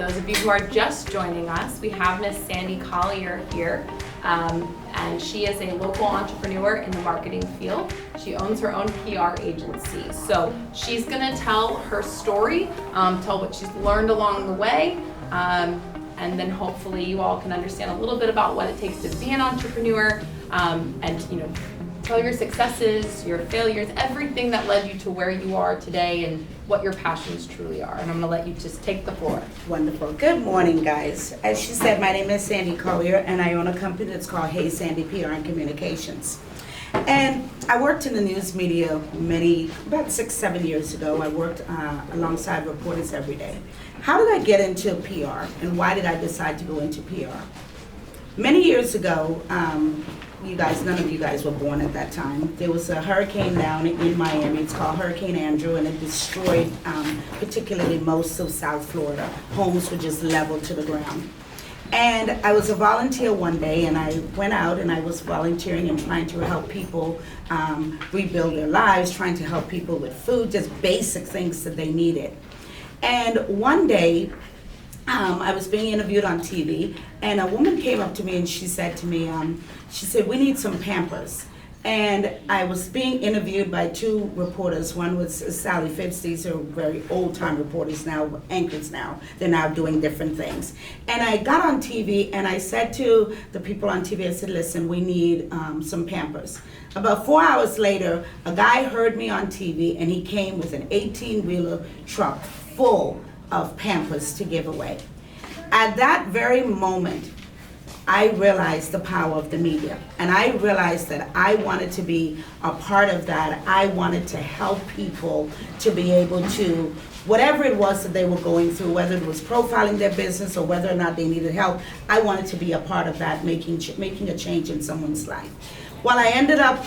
those of you who are just joining us, we have Miss Sandy Collier here, and she is a local entrepreneur in the marketing field. She owns her own PR agency. So she's gonna tell her story, tell what she's learned along the way, and then hopefully you all can understand a little bit about what it takes to be an entrepreneur, and tell your successes, your failures, everything that led you to where you are today and what your passions truly are. And I'm gonna let you just take the floor. Wonderful. Good morning, guys. As she said, my name is Sandy Collier, and I own a company that's called Hey Sandy PR and Communications. And I worked in the news media about 6-7 years ago. I worked alongside reporters every day. How did I get into PR, and why did I decide to go into PR? Many years ago, none of you guys were born at that time. There was a hurricane down in Miami. It's called Hurricane Andrew, and it destroyed particularly most of South Florida. Homes were just leveled to the ground. And I was a volunteer one day, and I went out and I was volunteering and trying to help people rebuild their lives, trying to help people with food, just basic things that they needed. And one day, I was being interviewed on TV, and a woman came up to me and she said to me, we need some Pampers. And I was being interviewed by two reporters. One was Sally Fitz. These are very old-time reporters now, anchors now. They're now doing different things. And I got on TV and I said to the people on TV, I said, listen, we need some Pampers. About 4 hours later, a guy heard me on TV and he came with an 18-wheeler truck full of Pampers to give away. At that very moment, I realized the power of the media, and I realized that I wanted to be a part of that. I wanted to help people to be able to, whatever it was that they were going through, whether it was profiling their business or whether or not they needed help, I wanted to be a part of that, making a change in someone's life. Well, I ended up,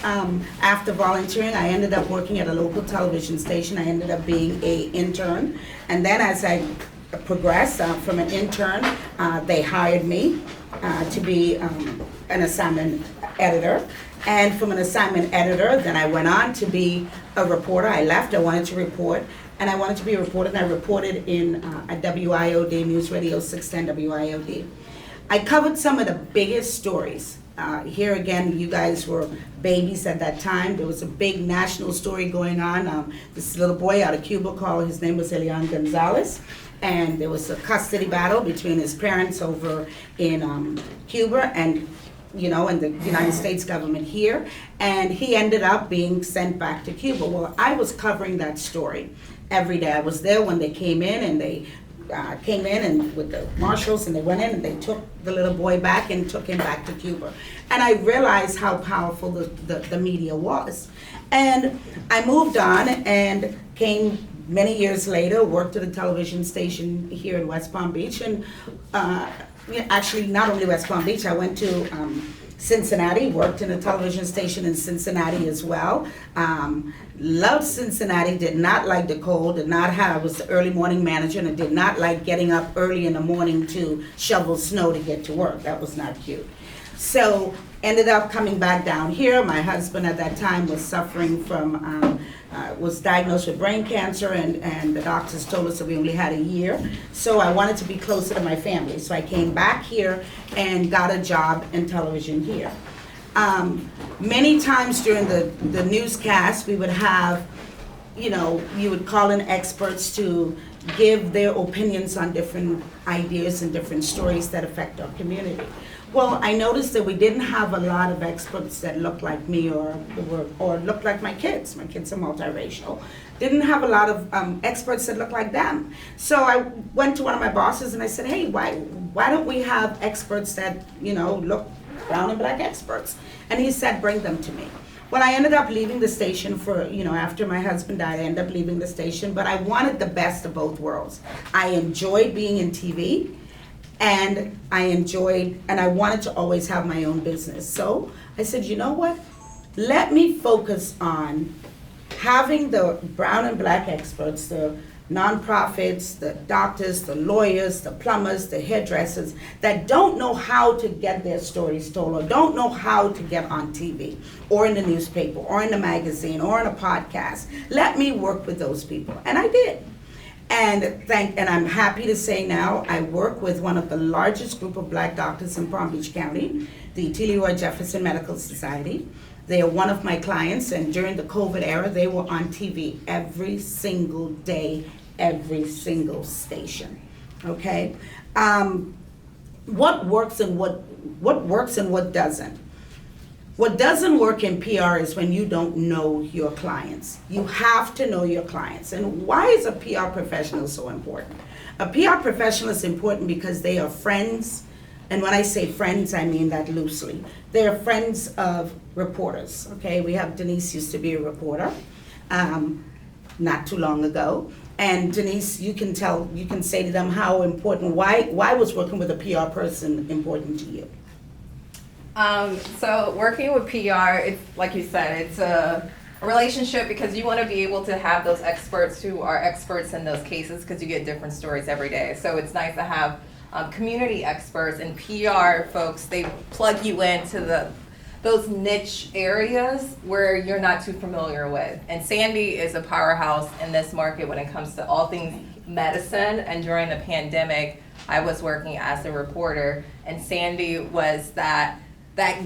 after volunteering, I ended up working at a local television station. I ended up being an intern. And then as I progressed from an intern, they hired me to be an assignment editor. And from an assignment editor, then I went on to be a reporter. I left, I wanted to report. And I wanted to be a reporter, and I reported at WIOD, News Radio 610 WIOD. I covered some of the biggest stories. Here again, you guys were babies at that time. There was a big national story going on. This little boy out of Cuba his name was Elian Gonzalez. And there was a custody battle between his parents over in Cuba and the United States government here. And he ended up being sent back to Cuba. Well, I was covering that story every day. I was there when they came in, and they came in and with the marshals, and they went in and they took the little boy back and took him back to Cuba. And I realized how powerful the media was. And I moved on and came many years later, worked at a television station here in West Palm Beach. And actually, not only West Palm Beach, I went to Cincinnati, worked in a television station in Cincinnati as well. Loved Cincinnati, did not like the cold, I was the early morning manager, and I did not like getting up early in the morning to shovel snow to get to work. That was not cute. So ended up coming back down here. My husband at that time was suffering from, was diagnosed with brain cancer, and the doctors told us that we only had a year. So I wanted to be closer to my family. So I came back here and got a job in television here. Many times during the newscast, we would have, you would call in experts to give their opinions on different ideas and different stories that affect our community. Well, I noticed that we didn't have a lot of experts that looked like me or looked like my kids. My kids are multiracial. Didn't have a lot of experts that looked like them. So I went to one of my bosses and I said, hey, why don't we have experts that, look brown and black experts? And he said, bring them to me. Well, I ended up leaving the station after my husband died, I ended up leaving the station, but I wanted the best of both worlds. I enjoyed being in TV, and I wanted to always have my own business. So I said, you know what? Let me focus on having the brown and black experts, the nonprofits, the doctors, the lawyers, the plumbers, the hairdressers that don't know how to get their stories told or don't know how to get on TV or in the newspaper or in the magazine or in a podcast. Let me work with those people. And I did. And I'm happy to say now, I work with one of the largest group of Black doctors in Palm Beach County, the T. Leroy Jefferson Medical Society. They are one of my clients, and during the COVID era, they were on TV every single day, every single station. Okay, what works and what doesn't? What doesn't work in PR is when you don't know your clients. You have to know your clients. And why is a PR professional so important? A PR professional is important because they are friends, and when I say friends, I mean that loosely. They are friends of reporters, okay? We have Denise used to be a reporter, not too long ago. And Denise, you can say to them how important, why was working with a PR person important to you? So working with PR, it's like you said, it's a relationship because you want to be able to have those experts who are experts in those cases because you get different stories every day. So it's nice to have community experts and PR folks. They plug you into those niche areas where you're not too familiar with. And Sandy is a powerhouse in this market when it comes to all things medicine. And during the pandemic, I was working as a reporter, and Sandy was that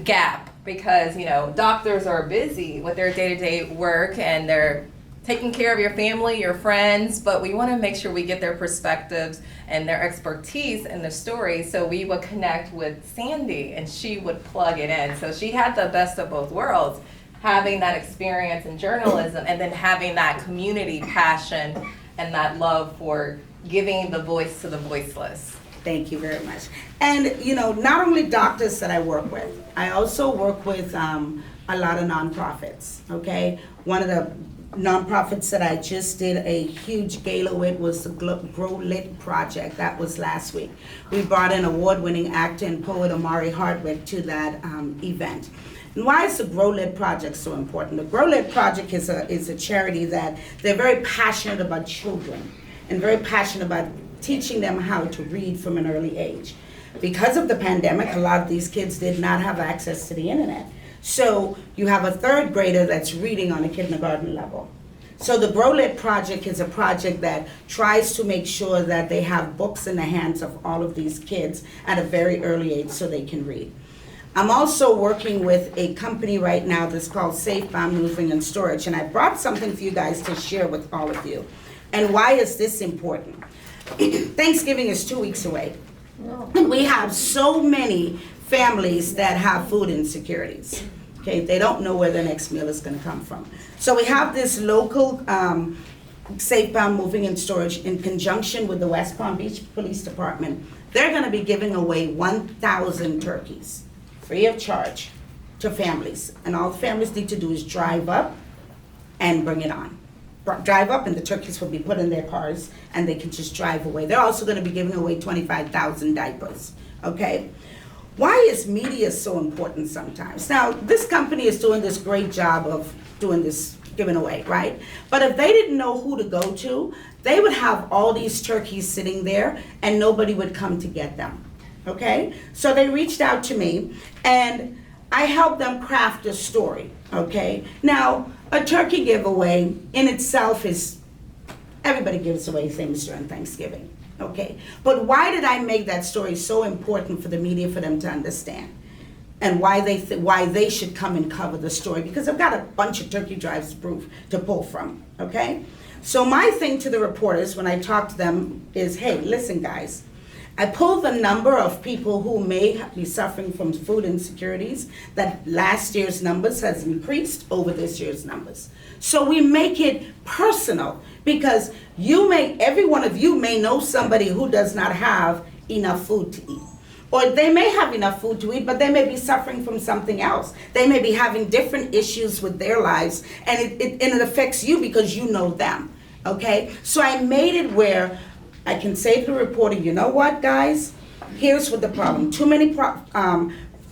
gap because, you know, doctors are busy with their day-to-day work and they're taking care of your family, your friends, but we want to make sure we get their perspectives and their expertise and their stories. So we would connect with Sandy and she would plug it in. So she had the best of both worlds, having that experience in journalism and then having that community passion and that love for giving the voice to the voiceless. Thank you very much. And, you know, not only doctors that I work with, I also work with a lot of nonprofits, okay? One of the nonprofits that I just did a huge gala with was the Grow Lit Project. That was last week. We brought in award-winning actor and poet Amari Hardwick to that event. And why is the Grow Lit Project so important? The Grow Lit Project is a charity that they're very passionate about children and very passionate about teaching them how to read from an early age. Because of the pandemic, a lot of these kids did not have access to the internet. So you have a third grader that's reading on a kindergarten level. So the Grow Lit Project is a project that tries to make sure that they have books in the hands of all of these kids at a very early age so they can read. I'm also working with a company right now that's called Safe Bound Moving and Storage, and I brought something for you guys to share with all of you. And why is this important? Thanksgiving is 2 weeks away. And we have so many families that have food insecurities. Okay, they don't know where their next meal is going to come from. So we have this local Safe Bound Moving and Storage in conjunction with the West Palm Beach Police Department. They're going to be giving away 1,000 turkeys free of charge to families. And all the families need to do is drive up and bring it on. Drive up and the turkeys will be put in their cars and they can just drive away. They're also going to be giving away 25,000 diapers, okay? Why is media so important sometimes? Now, this company is doing this great job of doing this giving away, right? But if they didn't know who to go to, they would have all these turkeys sitting there and nobody would come to get them, okay? So they reached out to me and I helped them craft a story, okay? Now, a turkey giveaway in itself is, everybody gives away things during Thanksgiving, okay? But why did I make that story so important for the media for them to understand? And why they should come and cover the story? Because I've got a bunch of turkey drives to pull from, okay? So my thing to the reporters when I talk to them is, hey, listen guys, I pulled the number of people who may be suffering from food insecurities, that last year's numbers has increased over this year's numbers. So we make it personal because every one of you may know somebody who does not have enough food to eat. Or they may have enough food to eat, but they may be suffering from something else. They may be having different issues with their lives, and it affects you because you know them, okay? So I made it where I can say to the reporter, you know what, guys? Here's what the problem. Too many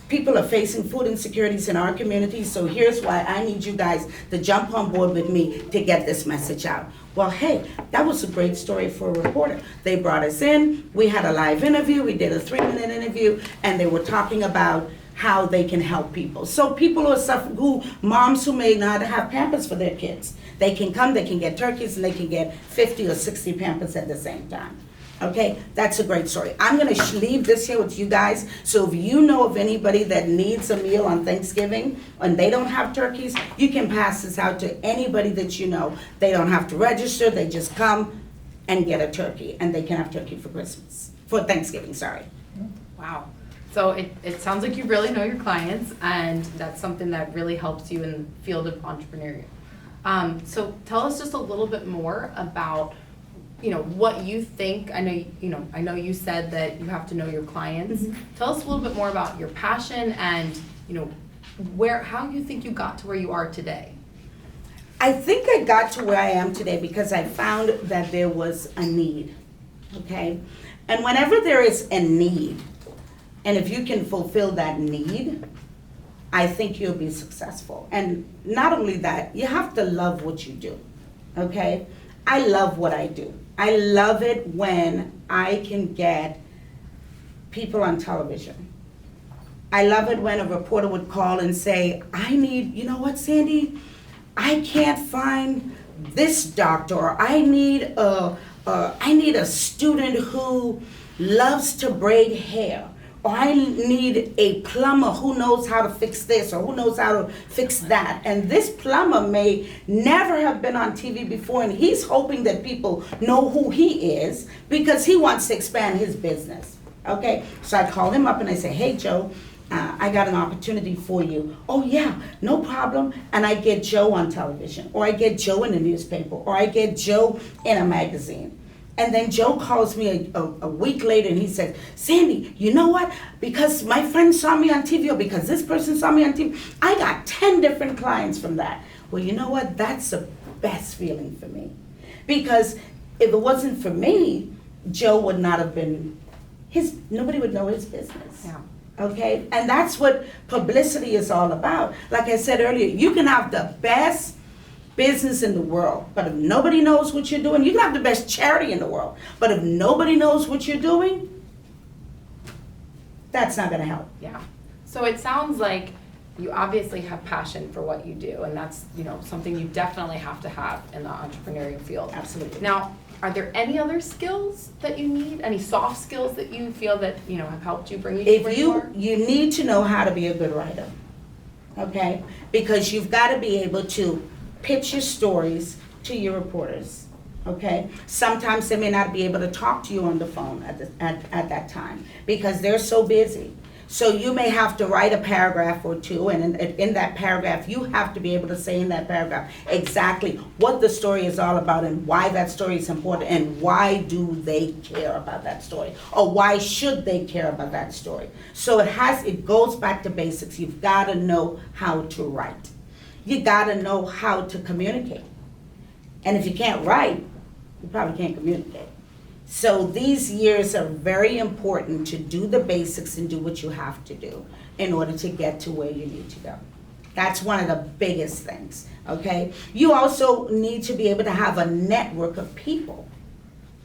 people are facing food insecurities in our community, so here's why I need you guys to jump on board with me to get this message out. Well, hey, that was a great story for a reporter. They brought us in, we had a live interview, we did a 3-minute interview, and they were talking about how they can help people. So people who are suffering, moms who may not have Pampers for their kids, they can come, they can get turkeys, and they can get 50 or 60 Pampers at the same time. Okay, that's a great story. I'm gonna leave this here with you guys, so if you know of anybody that needs a meal on Thanksgiving and they don't have turkeys, you can pass this out to anybody that you know. They don't have to register, they just come and get a turkey, and they can have turkey for Thanksgiving, sorry. Wow. So it sounds like you really know your clients, and that's something that really helps you in the field of entrepreneurship. So tell us just a little bit more about, what you think. I know you said that you have to know your clients. Mm-hmm. Tell us a little bit more about your passion and, how you think you got to where you are today. I think I got to where I am today because I found that there was a need, okay? And whenever there is a need, and if you can fulfill that need, I think you'll be successful. And not only that, you have to love what you do, okay? I love what I do. I love it when I can get people on television. I love it when a reporter would call and say, I need, you know what, Sandy? I can't find this doctor, or I need a student who loves to braid hair, or I need a plumber who knows how to fix this or who knows how to fix that. And this plumber may never have been on TV before, and he's hoping that people know who he is because he wants to expand his business. Okay, so I call him up and I say, hey Joe, I got an opportunity for you. Oh yeah, no problem. And I get Joe on television, or I get Joe in a newspaper, or I get Joe in a magazine. And then Joe calls me a week later and he says, Sandy, you know what? Because my friend saw me on TV, or because this person saw me on TV, I got 10 different clients from that. Well, you know what? That's the best feeling for me. Because if it wasn't for me, Joe would not have been, nobody would know his business. Yeah. Okay? And that's what publicity is all about. Like I said earlier, you can have the best business in the world, but if nobody knows what you're doing, you can have the best charity in the world, but if nobody knows what you're doing, that's not going to help. Yeah. So it sounds like you obviously have passion for what you do, and that's something you definitely have to have in the entrepreneurial field. Absolutely. Now, are there any other skills that you need? Any soft skills that you feel that have helped you bring you to where you are? You need to know how to be a good writer, okay? Because you've got to be able to pitch your stories to your reporters, okay? Sometimes they may not be able to talk to you on the phone at that time because they're so busy. So you may have to write a paragraph or two, and in that paragraph, you have to be able to say in that paragraph exactly what the story is all about and why that story is important and why do they care about that story, or why should they care about that story. So it goes back to basics. You've got to know how to write. You gotta know how to communicate. And if you can't write, you probably can't communicate. So these years are very important to do the basics and do what you have to do in order to get to where you need to go. That's one of the biggest things, okay? You also need to be able to have a network of people,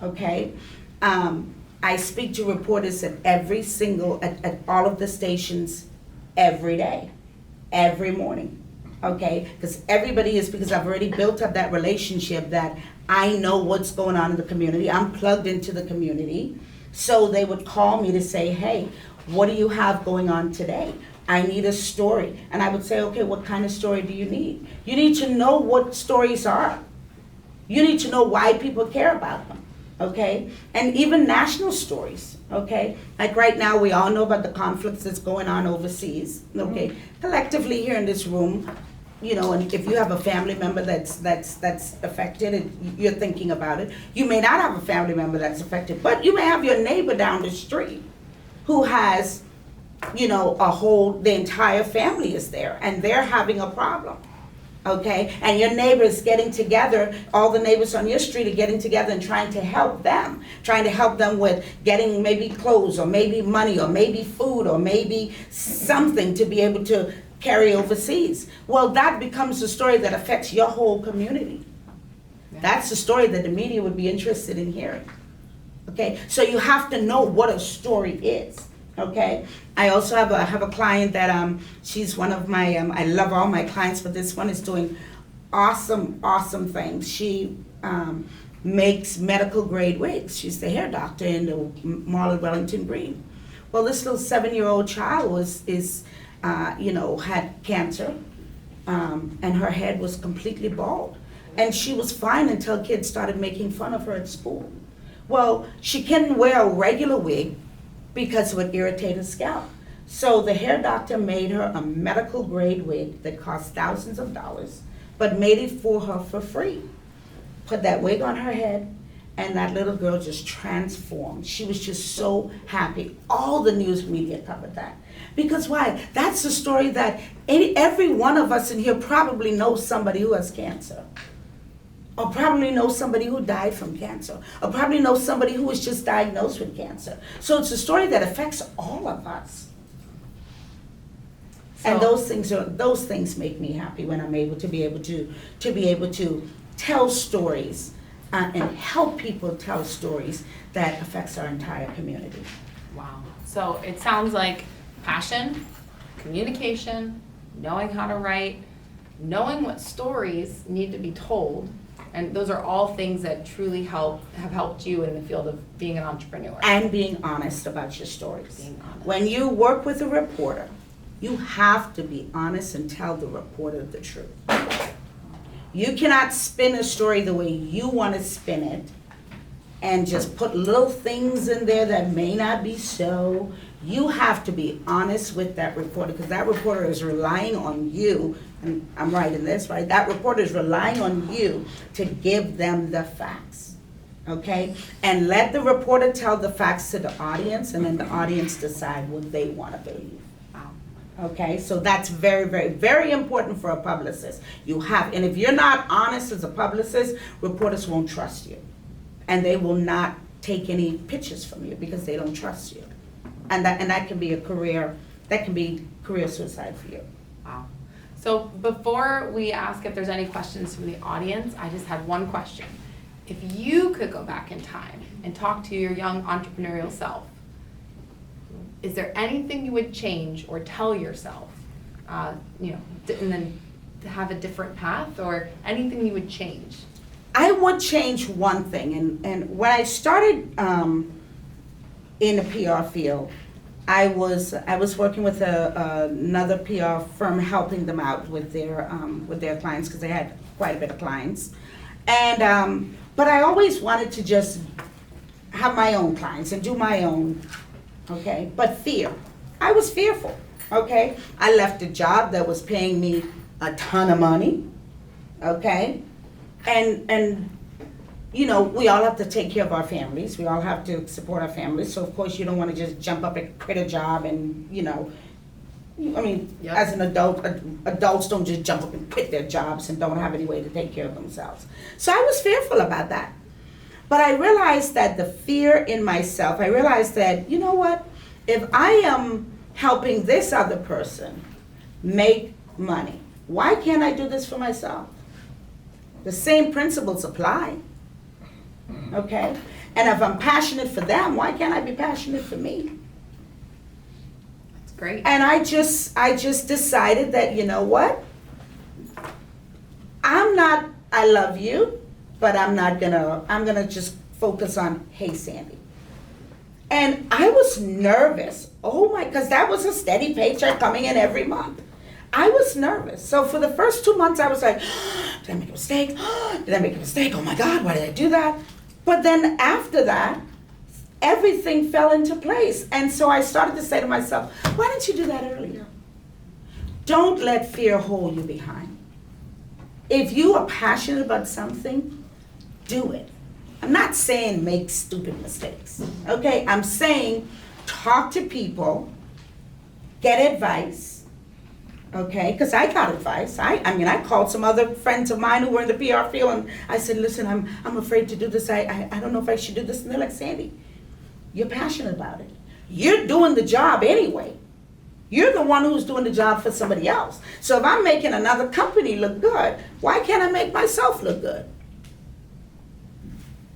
okay? I speak to reporters at at all of the stations every day, every morning. Okay, because I've already built up that relationship that I know what's going on in the community. I'm plugged into the community. So they would call me to say, hey, what do you have going on today? I need a story. And I would say, okay, what kind of story do you need? You need to know what stories are. You need to know why people care about them. Okay, and even national stories, okay? Like right now, we all know about the conflicts that's going on overseas, okay? Collectively here in this room, and if you have a family member that's affected and you're thinking about it, you may not have a family member that's affected, but you may have your neighbor down the street who has, the entire family is there and they're having a problem. Okay, and your neighbors getting together, all the neighbors on your street are getting together and trying to help them with getting maybe clothes or maybe money or maybe food or maybe something to be able to carry overseas. Well, that becomes a story that affects your whole community. Yeah. That's the story that the media would be interested in hearing. Okay, so you have to know what a story is. Okay, I also have a client that she's one of my I love all my clients, but this one is doing awesome things. She makes medical grade wigs. She's the hair doctor in the Mall of Wellington Green. Well, this little 7-year-old child had cancer, and her head was completely bald, and she was fine until kids started making fun of her at school. Well, she couldn't wear a regular wig because it would irritate her scalp. So the hair doctor made her a medical grade wig that cost thousands of dollars, but made it for her for free. Put that wig on her head, and that little girl just transformed. She was just so happy. All the news media covered that. Because why? That's the story that every one of us in here probably knows somebody who has cancer. Or probably know somebody who died from cancer, or probably know somebody who was just diagnosed with cancer. So it's a story that affects all of us. And those things make me happy when I'm able to be able to tell stories and help people tell stories that affects our entire community. Wow. So it sounds like passion, communication, knowing how to write, knowing what stories need to be told. And those are all things that truly have helped you in the field of being an entrepreneur. And being honest about your stories. Being honest. When you work with a reporter, you have to be honest and tell the reporter the truth. You cannot spin a story the way you want to spin it and just put little things in there that may not be so. You have to be honest with that reporter, because that reporter is relying on you, and I'm right in this, right? That reporter is relying on you to give them the facts, okay? And let the reporter tell the facts to the audience, and then the audience decide what they want to believe. Okay, so that's very important for a publicist. And if you're not honest as a publicist, reporters won't trust you. And they will not take any pictures from you because they don't trust you. And that can be career suicide for you. Wow. So before we ask if there's any questions from the audience, I just had one question. If you could go back in time and talk to your young entrepreneurial self, is there anything you would change or tell yourself, and then to have a different path, or anything you would change? I would change one thing, and when I started in the PR field, I was working with another PR firm, helping them out with their clients, because they had quite a bit of clients, and but I always wanted to just have my own clients and do my own. Okay, but fear. I was fearful, okay? I left a job that was paying me a ton of money, okay? And we all have to take care of our families. We all have to support our families. So, of course, you don't want to just jump up and quit a job and, as an adult, adults don't just jump up and quit their jobs and don't have any way to take care of themselves. So I was fearful about that. But I realized that the fear in myself, I realized that, you know what? If I am helping this other person make money, why can't I do this for myself? The same principles apply, okay? And if I'm passionate for them, why can't I be passionate for me? That's great. And I just decided that, you know what? I love you, but I'm gonna just focus on Hey Sandy. And I was nervous, because that was a steady paycheck coming in every month. I was nervous. So for the first 2 months I was like, did I make a mistake? Did I make a mistake? Oh my God, why did I do that? But then after that, everything fell into place. And so I started to say to myself, why didn't you do that earlier? Don't let fear hold you behind. If you are passionate about something, do it. I'm not saying make stupid mistakes, okay? I'm saying talk to people, get advice, okay? Because I got advice. I called some other friends of mine who were in the PR field, and I said, listen, I'm afraid to do this. I don't know if I should do this. And they're like, Sandy, you're passionate about it. You're doing the job anyway. You're the one who's doing the job for somebody else. So if I'm making another company look good, why can't I make myself look good?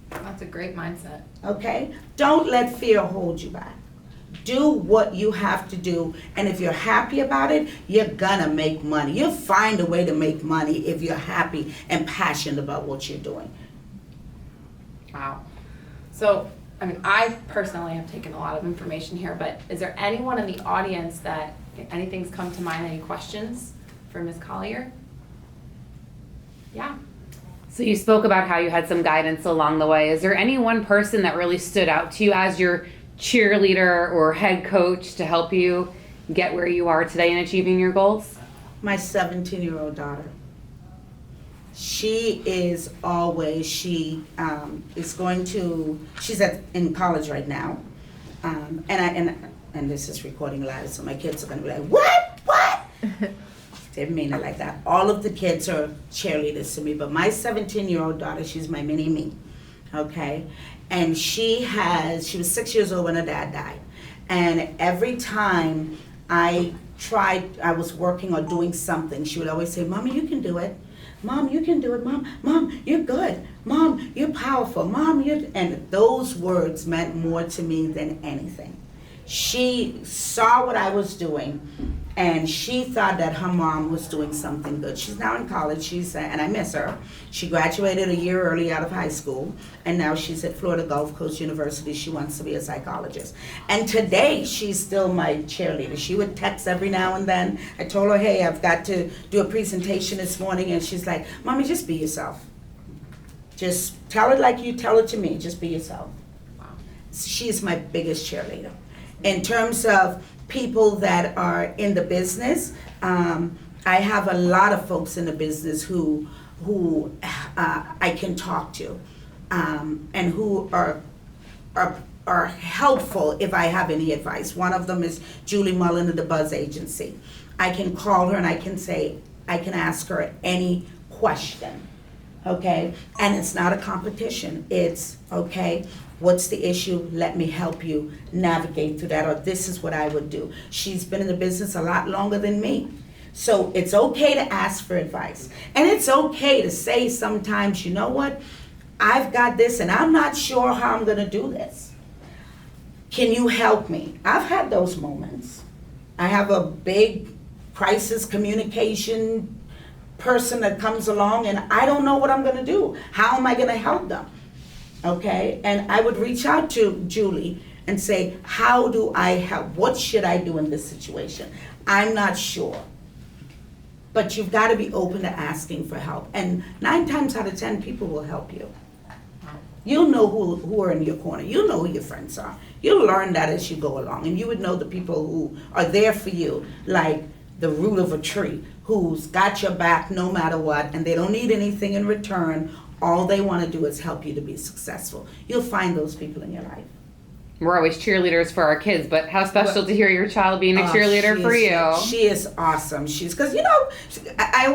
That's a great mindset. Okay? Don't let fear hold you back. Do what you have to do, and if you're happy about it, you're gonna make money. You'll find a way to make money if you're happy and passionate about what you're doing. Wow. So, I mean, I personally have taken a lot of information here, but is there anyone in the audience that anything's come to mind, any questions for Ms. Collier? Yeah. So you spoke about how you had some guidance along the way. Is there any one person that really stood out to you as your cheerleader or head coach to help you get where you are today in achieving your goals? My 17-year-old daughter. She is always, she's in college right now. And this is recording live, so my kids are gonna be like, what? Didn't mean it like that. All of the kids are cheerleaders to me, but my 17-year-old daughter, she's my mini me, okay? And she was 6 years old when her dad died. And every time I was working or doing something, she would always say, Mommy, you can do it. Mom, you can do it. Mom, you're good. Mom, you're powerful. Mom, and those words meant more to me than anything. She saw what I was doing, and she thought that her mom was doing something good. She's now in college, and I miss her. She graduated a year early out of high school, and now she's at Florida Gulf Coast University. She wants to be a psychologist. And today, she's still my cheerleader. She would text every now and then. I told her, hey, I've got to do a presentation this morning, and she's like, Mommy, just be yourself. Just tell it like you tell it to me. Just be yourself. Wow. She's my biggest cheerleader. In terms of people that are in the business, I have a lot of folks in the business who I can talk to, and who are helpful if I have any advice. One of them is Julie Mullen of the Buzz Agency. I can call her and I can ask her any question, okay? And it's not a competition. It's, okay, what's the issue? Let me help you navigate through that, or this is what I would do. She's been in the business a lot longer than me. So it's okay to ask for advice. And it's okay to say sometimes, you know what? I've got this and I'm not sure how I'm gonna do this. Can you help me? I've had those moments. I have a big crisis communication person that comes along and I don't know what I'm gonna do. How am I gonna help them? Okay, and I would reach out to Julie and say, how do I help? What should I do in this situation? I'm not sure. But you've got to be open to asking for help. And 9 times out of 10, people will help you. You'll know who are in your corner. You'll know who your friends are. You'll learn that as you go along. And you would know the people who are there for you, like the root of a tree, who's got your back no matter what, and they don't need anything in return. All they want to do is help you to be successful. You'll find those people in your life. We're always cheerleaders for our kids, but how special to hear your child being a cheerleader for you. She is awesome. Because, I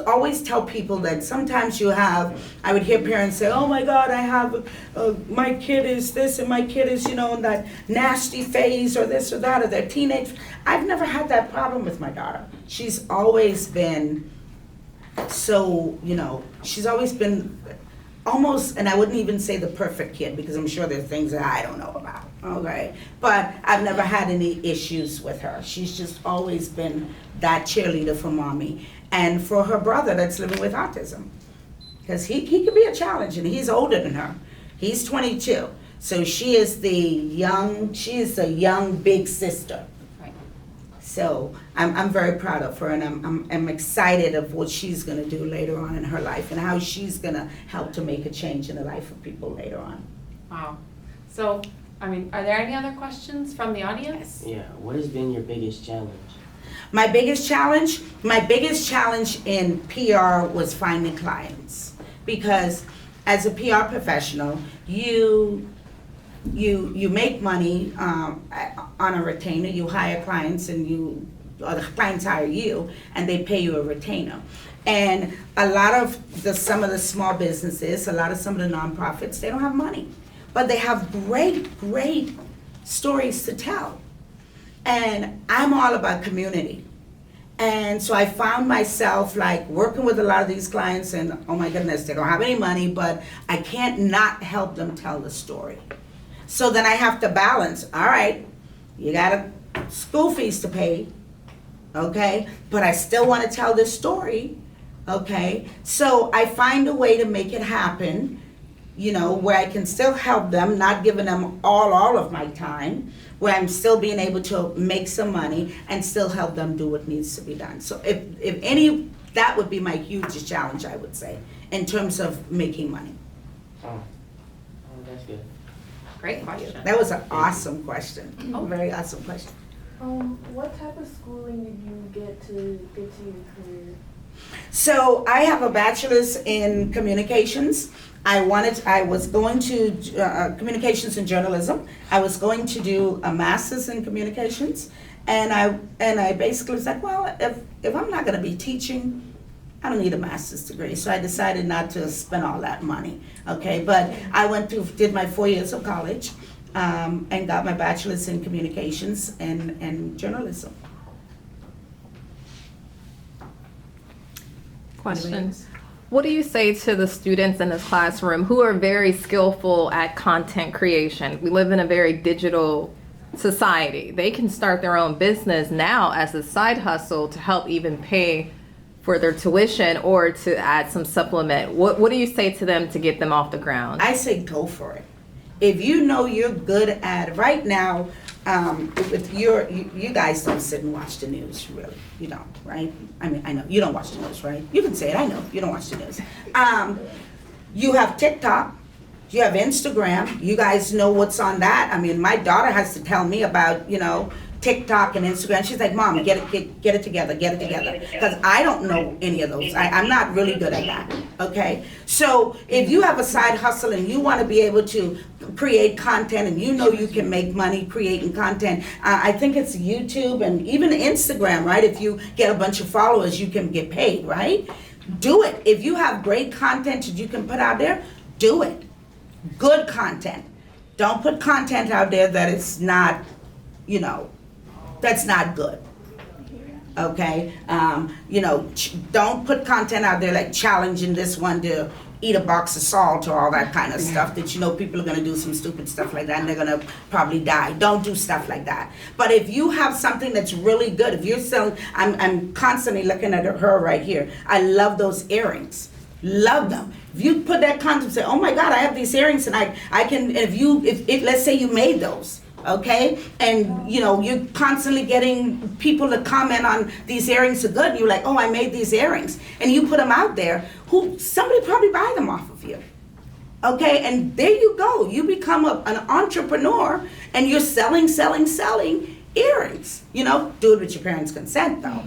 always tell people that sometimes I would hear parents say, oh my God, I have, my kid is this and my kid is, in that nasty phase or this or that, or their teenage. I've never had that problem with my daughter. She's always been so, she's always been almost, and I wouldn't even say the perfect kid because I'm sure there's things that I don't know about, okay? But I've never had any issues with her. She's just always been that cheerleader for mommy and for her brother that's living with autism. Because he could be a challenge and he's older than her. He's 22. So she is the young big sister. So I'm very proud of her, and I'm excited of what she's going to do later on in her life and how she's going to help to make a change in the life of people later on. Wow. So, are there any other questions from the audience? Yeah, what has been your biggest challenge? My biggest challenge in PR was finding clients, because as a PR professional, you make money on a retainer. You hire clients or the clients hire you and they pay you a retainer. And a lot of some of the small businesses, some of the nonprofits, they don't have money, but they have great stories to tell. And I'm all about community. And so I found myself like working with a lot of these clients and oh my goodness, they don't have any money, but I can't not help them tell the story. So then I have to balance, all right, You got a school fees to pay, okay? But I still want to tell this story, okay? So I find a way to make it happen, you know, where I can still help them, not giving them all of my time, where I'm still being able to make some money and still help them do what needs to be done. So if any, that would be my hugest challenge, I would say, in terms of making money. Oh, that's good. Great question. That was an awesome question. Oh, very awesome question. What type of schooling did you get to your career? So I have a bachelor's in communications. I was going to communications and journalism. I was going to do a master's in communications, and I basically was like, well, if I'm not going to be teaching, I don't need a master's degree. So I decided not to spend all that money. Okay, but I did my 4 years of college, and got my bachelor's in communications and journalism. Questions? What do you say to the students in this classroom who are very skillful at content creation? We live in a very digital society. They can start their own business now as a side hustle to help even pay for their tuition or to add some supplement. What do you say to them to get them off the ground? I say go for it. If you know you're good at right now, with you guys don't sit and watch the news, really. You don't, right? I mean, I know you don't watch the news, right? You can say it. I know you don't watch the news. You have TikTok. You have Instagram. You guys know what's on that. I mean, my daughter has to tell me about, you know, TikTok and Instagram. She's like, Mom, get it together, because I don't know any of those. I'm not really good at that, okay? So if you have a side hustle and you want to be able to create content and you know you can make money creating content, I think it's YouTube and even Instagram, right? If you get a bunch of followers, you can get paid, right? Do it. If you have great content that you can put out there, do it. Good content. Don't put content out there that is not, you know, that's not good, okay? You know, don't put content out there like challenging this one to eat a box of salt or all that kind of stuff that you know people are gonna do some stupid stuff like that and they're gonna probably die. Don't do stuff like that. But if you have something that's really good, if you're selling, I'm constantly looking at her right here. I love those earrings. Love them. If you put that content, say, oh my God, I have these earrings and I can, if let's say you made those, okay, and you know you're constantly getting people to comment on these earrings are good, and you're like, oh, I made these earrings, and you put them out there, somebody probably buy them off of you, okay, and there you go, you become an entrepreneur and you're selling earrings. You know, do it with your parents' consent though,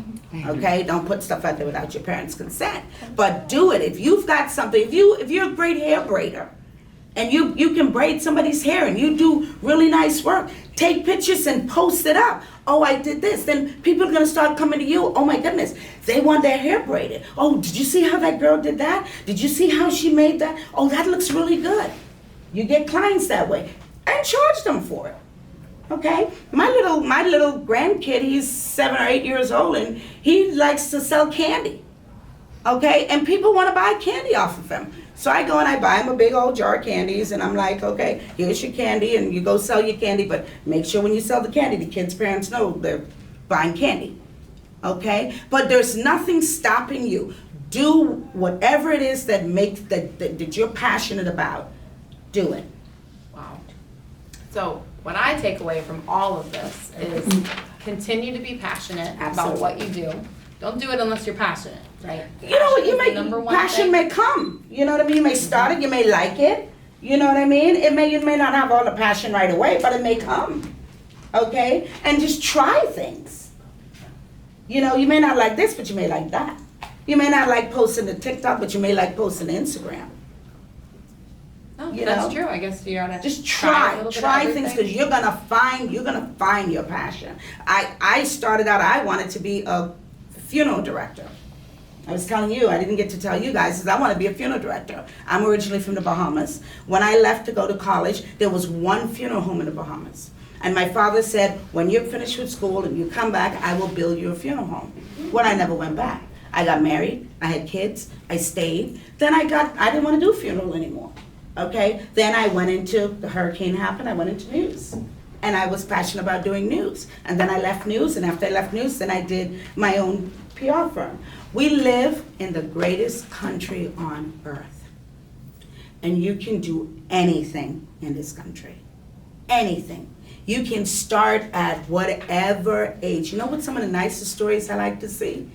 okay? Don't put stuff out there without your parents' consent, but do it. If you've got something, if you're a great hair braider, and you can braid somebody's hair and you do really nice work, take pictures and post it up. Oh, I did this. Then people are gonna start coming to you. Oh my goodness, they want their hair braided. Oh, did you see how that girl did that? Did you see how she made that? Oh, that looks really good. You get clients that way and charge them for it. Okay, my little grandkid, he's 7 or 8 years old and he likes to sell candy. Okay, and people want to buy candy off of him. So I go and I buy him a big old jar of candies and I'm like, okay, here's your candy and you go sell your candy, but make sure when you sell the candy, the kids' parents know they're buying candy, okay? But there's nothing stopping you. Do whatever it is that that you're passionate about, do it. Wow. So what I take away from all of this is continue to be passionate about what you do. Don't do it unless you're passionate, right? You know what, passion thing. may come, you know what I mean? You may start it, you may like it, you know what I mean? You may not have all the passion right away, but it may come, okay? And just try things. You know, you may not like this, but you may like that. You may not like posting to TikTok, but you may like posting to Instagram. No, You that's know? true. I guess you gotta Just try a little bit of try things, because everything. you're gonna find your passion. I started out, I wanted to be a funeral director. I was telling you, I didn't get to tell you guys, is I want to be a funeral director. I'm originally from the Bahamas. When I left to go to college, there was one funeral home in the Bahamas. And my father said, when you're finished with school and you come back, I will build you a funeral home. Well, I never went back. I got married, I had kids, I stayed. Then I didn't want to do funeral anymore, okay? Then I went into, the hurricane happened, I went into news. and I was passionate about doing news. And then I left news, and after I left news, then I did my own PR firm. We live in the greatest country on earth. And you can do anything in this country. Anything. You can start at whatever age. You know what some of the nicest stories I like to see?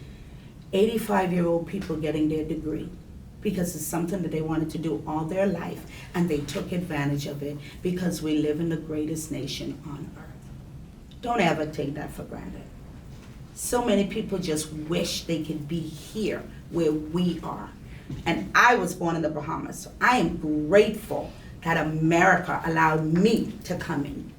85-year-old people getting their degree because it's something that they wanted to do all their life, and they took advantage of it because we live in the greatest nation on earth. Don't ever take that for granted. So many people just wish they could be here where we are. And I was born in the Bahamas, so I am grateful that America allowed me to come in.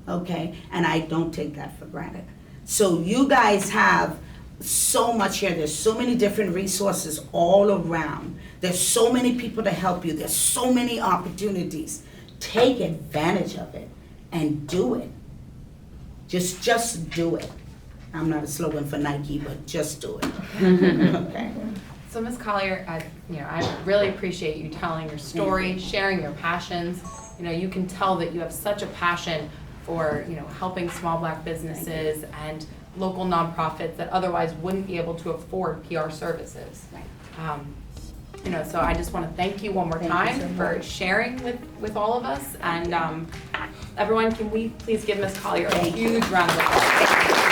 Okay? And I don't take that for granted. So you guys have so much here. There's so many different resources all around. There's so many people to help you. There's so many opportunities. Take advantage of it and do it. Just do it. I'm not a slogan for Nike, but just do it. Okay. So Ms. Collier, I really appreciate you telling your story, sharing your passions. You can tell that you have such a passion for, helping small Black businesses and local nonprofits that otherwise wouldn't be able to afford PR services. So I just want to thank you one more time for sharing with all of us. And everyone, can we please give Ms. Collier a huge round of applause?